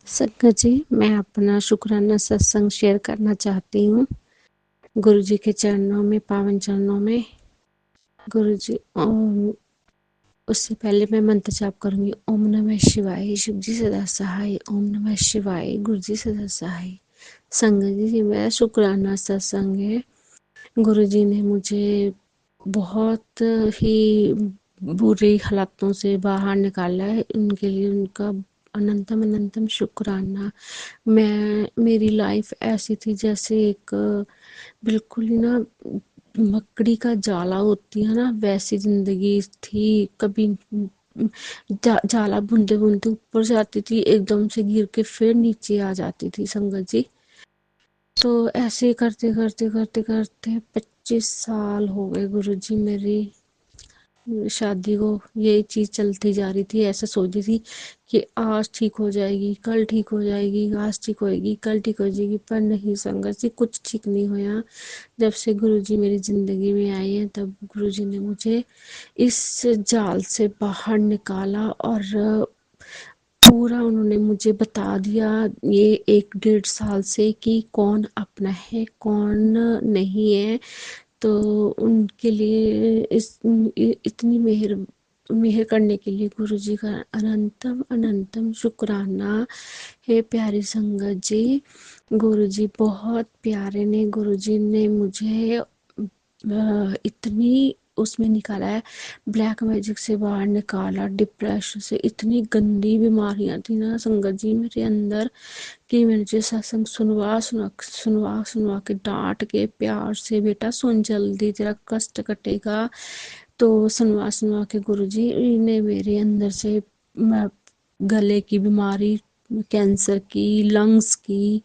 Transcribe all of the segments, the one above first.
संगत जी, मैं अपना शुक्राना सत्संग शेयर करना चाहती हूँ। गुरु जी के चरणों में, पावन चरणों में। गुरु जी, उससे पहले मैं मंत्र जाप करूंगी। ओम नमः शिवाय। शिव जी सदा सहाय। ओम नमः शिवाय। गुरु जी सदा सहाय। संगत जी, मेरा शुक्राना सत्संग है। गुरु जी ने मुझे बहुत ही बुरी हालातों से बाहर निकाला है। उनके लिए उनका अनंतम अनंतम शुक्राना। मेरी लाइफ ऐसी थी जैसे एक बिल्कुल ही ना मकड़ी का जाला होती है ना, वैसी जिंदगी थी। कभी जाला बुनते बुनते ऊपर जाती थी, एकदम से गिर के फिर नीचे आ जाती थी संगत जी। तो ऐसे करते करते करते करते 25 साल हो गए गुरु जी मेरी शादी को। यही चीज चलती जा रही थी। ऐसा सोचती थी कि आज ठीक हो जाएगी, कल ठीक हो जाएगी, आज ठीक होएगी, कल ठीक हो जाएगी, पर नहीं संगत जी, कुछ ठीक नहीं होया। जब से गुरुजी मेरी जिंदगी में आए हैं, तब गुरुजी ने मुझे इस जाल से बाहर निकाला और पूरा उन्होंने मुझे बता दिया ये 1 डेढ़ साल से कि कौन अपना है, कौन नहीं है। तो उनके लिए इतनी मेहर मेहर करने के लिए गुरु जी का अनंतम अनंतम शुक्राना है। प्यारी संगत जी, गुरु जी बहुत प्यारे ने। गुरु जी ने मुझे इतनी उसमें निकाला है, ब्लैक मैजिक से बाहर निकाला, डिप्रेशन से। इतनी गंदी बीमारियां थी ना संगत जी मेरे अंदर कि मुझे सत्संग सुनवा सुनवा सुनवा सुनवा के डांट के प्यार से, बेटा सुन जल्दी, तेरा कष्ट कटेगा। तो सुनवा सुनवा के गुरुजी ने मेरे अंदर से गले की बीमारी, कैंसर की, लंग्स की,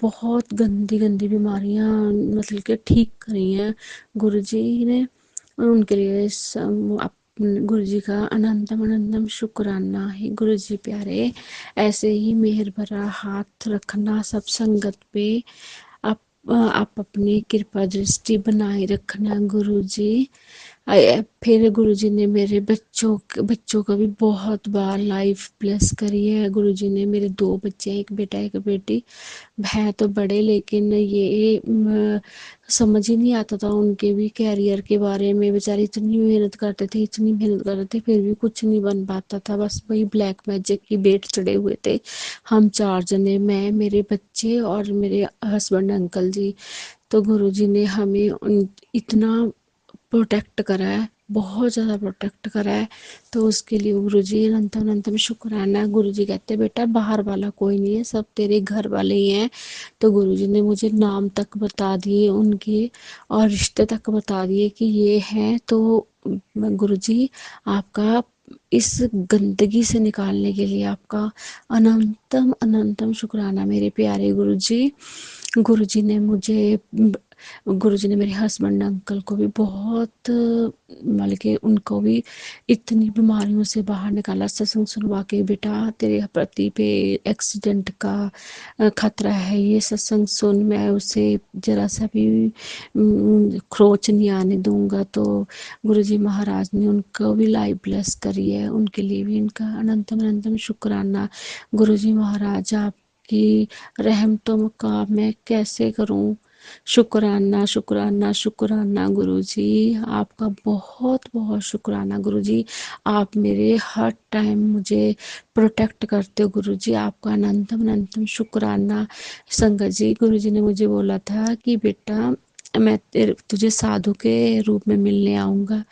बहुत गंदी गंदी बीमारियां मतलब कि ठीक करी हैं गुरुजी ने। उनके लिए गुरु जी का अनंतम अनंतम शुक्राना है। गुरु जी प्यारे, ऐसे ही मेहर भरा हाथ रखना सब संगत पे। आप आप अपनी कृपा दृष्टि बनाए रखना गुरु जी। फिर गुरु जी ने मेरे बच्चों का भी बहुत बार लाइफ ब्लेस करी है। गुरु जी ने मेरे 2 बच्चे हैं, एक बेटा एक बेटी। है तो बड़े, लेकिन ये समझ ही नहीं आता था उनके भी कैरियर के बारे में। बेचारे इतनी मेहनत करते थे, इतनी मेहनत करते थे, फिर भी कुछ नहीं बन पाता था। बस वही ब्लैक मैजिक की बेट चढ़े हुए थे। हम 4 जने, मैं, मेरे बच्चे और मेरे हस्बैंड अंकल जी। तो गुरुजी ने हमें इतना प्रोटेक्ट करा है, बहुत ज़्यादा प्रोटेक्ट करा है। तो उसके लिए गुरुजी अनंतम अनंतम शुक्राना। गुरुजी कहते बेटा बाहर वाला कोई नहीं है, सब तेरे घर वाले ही हैं। तो गुरुजी ने मुझे नाम तक बता दिए उनके, और रिश्ते तक बता दिए कि ये हैं। तो गुरुजी आपका इस गंदगी से निकालने के लिए आपका अनंतम अनंतम शुक्राना मेरे प्यारे गुरुजी। गुरुजी ने मुझे गुरुजी ने मेरे हस्बैंड अंकल को भी बहुत, मतलब कि उनको भी इतनी बीमारियों से बाहर निकाला। सत्संग सुनवा के, बेटा तेरे पति पे एक्सीडेंट का खतरा है, ये सत्संग सुन, मैं उसे जरा सा भी खरोच नहीं आने दूंगा। तो गुरुजी महाराज ने उनको भी लाइफ ब्लेस करी है। उनके लिए भी इनका अनंतम अनंतम शुक्राना। गुरुजी महाराज आपकी रहमतों का मैं कैसे करूं शुक्राना शुक्राना शुक्राना। गुरुजी आपका बहुत बहुत शुक्राना। गुरुजी आप मेरे हर टाइम मुझे प्रोटेक्ट करते हो। गुरुजी आपका अनंतम अनंतम शुक्राना। संगत जी, गुरुजी ने मुझे बोला था कि बेटा मैं तुझे साधु के रूप में मिलने आऊंगा।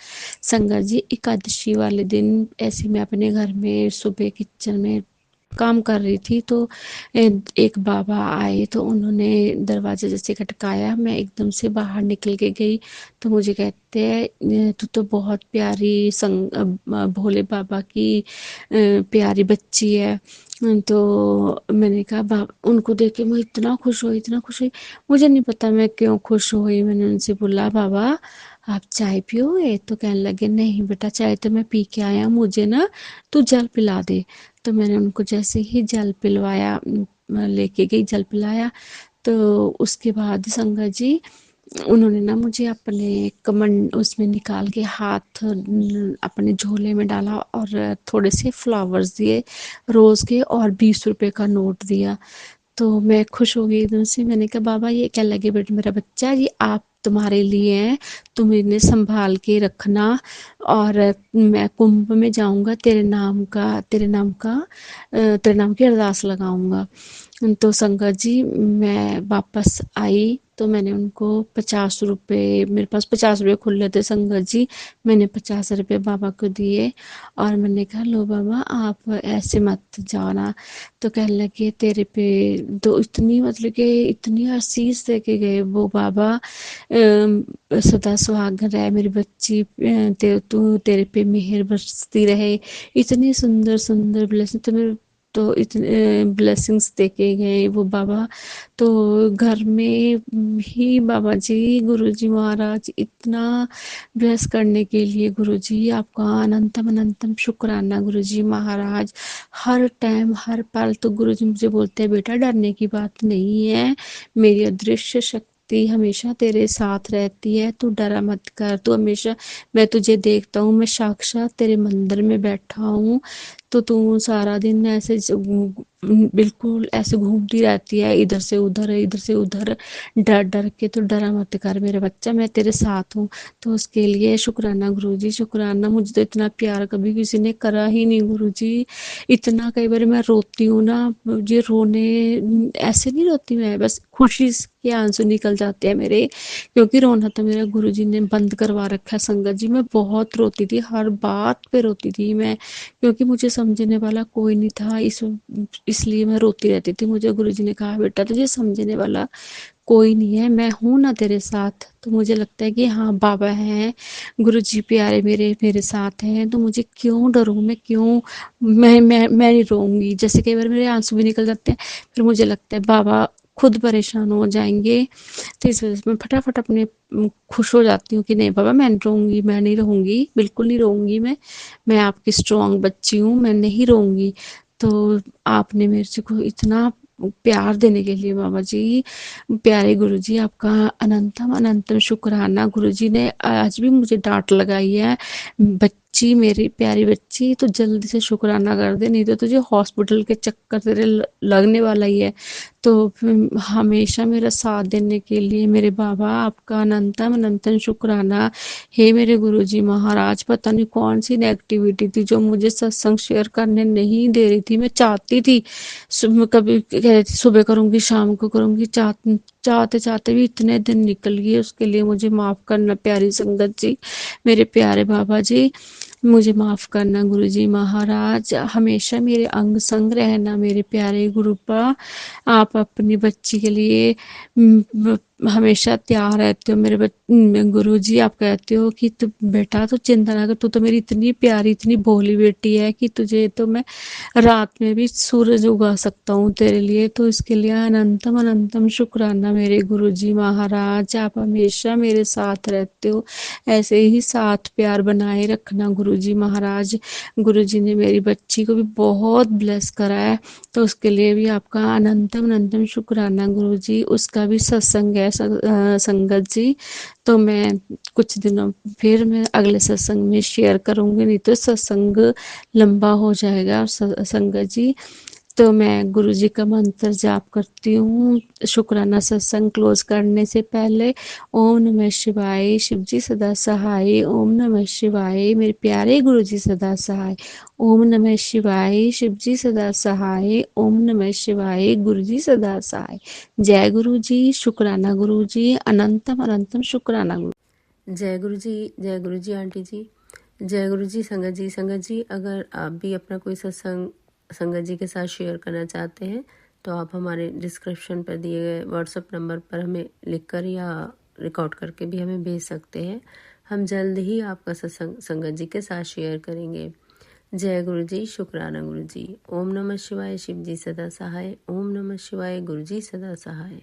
संगत जी, एकादशी वाले दिन ऐसे मैं अपने घर में सुबह किचन में काम कर रही थी, तो एक बाबा आए, तो उन्होंने दरवाजा जैसे खटकाया, मैं एकदम से बाहर निकल के गई। तो मुझे कहते हैं तू तो बहुत प्यारी भोले बाबा की प्यारी बच्ची है। तो मैंने कहा बाबा, उनको देख के मैं इतना खुश हुई, इतना खुश हुई। मुझे नहीं पता मैं क्यों खुश हुई। मैंने उनसे बोला बाबा आप चाय पियोगे? तो कहने लगे नहीं बेटा, चाय तो मैं पी के आया, मुझे ना तू जल पिला दे। तो मैंने उनको जैसे ही जल पिलवाया, लेके गई, जल पिलाया। तो उसके बाद संगत जी उन्होंने ना मुझे अपने कमंड उसमें निकाल के हाथ अपने झोले में डाला और थोड़े से फ्लावर्स दिए रोज़ के और 20 रुपए का नोट दिया। तो मैं खुश हो गई एकदम से। मैंने कहा बाबा ये क्या लगे बेटा मेरा बच्चा, ये आप तुम्हारे लिए हैं, तुम इन्हें संभाल के रखना और मैं कुंभ में जाऊंगा तेरे नाम की अरदास लगाऊंगा। तो संगत जी मैं वापस आई तो मैंने उनको 50 रुपए, मेरे पास 50 रुपए खुले थे संगत जी, मैंने 50 रुपए बाबा को दिए और मैंने कहा लो बाबा आप ऐसे मत जाओ ना। तो कहने लगे तेरे पे तो इतनी मतलब कि इतनी आशीष दे के गए वो बाबा, सदा सुहागन रहे मेरी बच्ची, तेरे पे मेहर बरसती रहे। इतनी सुंदर सुंदर ब्लेसिंग तो मेरे तो इतने ब्लेसिंग्स देके गए वो बाबा। तो घर में ही बाबा जी गुरुजी महाराज इतना ब्लेस करने के लिए गुरुजी आपका अनंतम अनंतम शुक्राना गुरुजी महाराज। हर टाइम हर पल तो गुरुजी मुझे बोलते हैं बेटा डरने की बात नहीं है, मेरी अदृश्य शक्ति हमेशा तेरे साथ रहती है, तू डरा मत कर, तू हमेशा, मैं तुझे देखता हूँ, मैं साक्षात तेरे मंदिर में बैठा हूँ। तो तू सारा दिन ऐसे बिल्कुल ऐसे घूमती रहती है इधर से उधर इधर से उधर, डर डर के, तो डरा मत कर मेरे बच्चा, मैं तेरे साथ हूँ। तो उसके लिए शुक्राना गुरुजी शुक्राना। मुझे तो इतना प्यार कभी किसी ने करा ही नहीं गुरुजी। इतना कई बार मैं रोती हूँ ना, ये रोने ऐसे नहीं रोती मैं, बस खुशी के आंसू निकल जाते हैं मेरे, क्योंकि रोना तो मेरा गुरुजी ने बंद करवा रखा है संगत जी। मैं बहुत रोती थी, हर बात पे रोती थी मैं, क्योंकि मुझे समझने वाला कोई नहीं था, इसलिए मैं रोती रहती थी। मुझे गुरुजी ने कहा बेटा तुझे समझने वाला कोई नहीं है, मैं हूँ ना तेरे साथ। तो मुझे लगता है कि हाँ बाबा हैं, गुरुजी प्यारे मेरे मेरे साथ हैं, तो मुझे क्यों डरूं, मैं क्यों, मैं नहीं रोऊंगी। जैसे कई बार मेरे आंसू भी निकल जाते हैं, फिर मुझे लगता है बाबा खुद परेशान हो जाएंगे, तो इस वजह से मैं फटाफट अपने खुश हो जाती हूँ कि नहीं बाबा मैं नहीं रहूँगी, मैं नहीं रहूँगी, बिल्कुल नहीं रहूँगी मैं आपकी स्ट्रॉन्ग बच्ची हूँ, मैं नहीं रहूँगी। तो आपने मेरे को इतना प्यार देने के लिए बाबा जी, प्यारे गुरुजी आपका अनंतम अनंतम शुक्राना। गुरुजी ने आज भी मुझे डांट लगाई है, बच्ची मेरी प्यारी बच्ची तो जल्दी से शुक्राना कर दे, नहीं तो तुझे हॉस्पिटल के चक्कर तेरे लगने वाला ही है। तो हमेशा मेरा साथ देने के लिए मेरे बाबा आपका अनंतम अनंतम शुक्राना। हे मेरे गुरुजी महाराज, पता नहीं कौन सी नेगेटिविटी थी जो मुझे सत्संग शेयर करने नहीं दे रही थी। मैं चाहती थी कभी कह रही थी सुबह करूंगी शाम को करूंगी, चाहते चाहते भी इतने दिन निकल गए। उसके लिए मुझे माफ करना प्यारी संगत जी, मेरे प्यारे बाबा जी, मुझे माफ करना गुरुजी महाराज। हमेशा मेरे अंग संग रहना मेरे प्यारे गुरुपा। आप अपनी बच्ची के लिए हमेशा तैयार रहते हो मेरे गुरुजी। आप कहते हो कि तू बेटा तो चिंता ना कर, तू तो मेरी इतनी प्यारी इतनी भोली बेटी है कि तुझे तो मैं रात में भी सूरज उगा सकता हूँ तेरे लिए। तो इसके लिए अनंतम अनंतम शुक्राना मेरे गुरुजी महाराज। आप हमेशा मेरे साथ रहते हो, ऐसे ही साथ प्यार बनाए रखना गुरुजी महाराज। गुरुजी ने मेरी बच्ची को भी बहुत ब्लेस करा है, तो उसके लिए भी आपका अनंतम अनंतम शुक्राना गुरुजी। उसका भी सत्संग है संगत जी, तो मैं कुछ दिनों फिर मैं अगले सत्संग में शेयर करूंगी, नहीं तो सत्संग लंबा हो जाएगा संगत जी। तो मैं गुरुजी का मंत्र जाप करती हूँ शुक्राना सत्संग क्लोज करने से पहले। ओम नमः शिवाय, शिवजी सदा सहाय। ओम नमः शिवाय, मेरे प्यारे गुरुजी सदा सहाय। ओम नमः शिवाय, शिवजी सदा सहाय। ओम नमः शिवाय, गुरुजी सदा सहाय। जय गुरुजी, शुक्राना गुरुजी, अनंतम अनंतम शुक्राना गुरु। जय गुरु जी आंटी जी, जय गुरु जी संगत जी। संगत जी अगर आप भी अपना कोई सत्संग संगत जी के साथ शेयर करना चाहते हैं तो आप हमारे डिस्क्रिप्शन पर दिए गए व्हाट्सएप नंबर पर हमें लिखकर या रिकॉर्ड करके भी हमें भेज सकते हैं। हम जल्द ही आपका सत्संग संगत जी के साथ शेयर करेंगे। जय गुरु जी, शुक्राना गुरु जी। ओम नमः शिवाय, शिव जी सदा सहाय। ओम नमः शिवाय, गुरु जी सदा सहाय।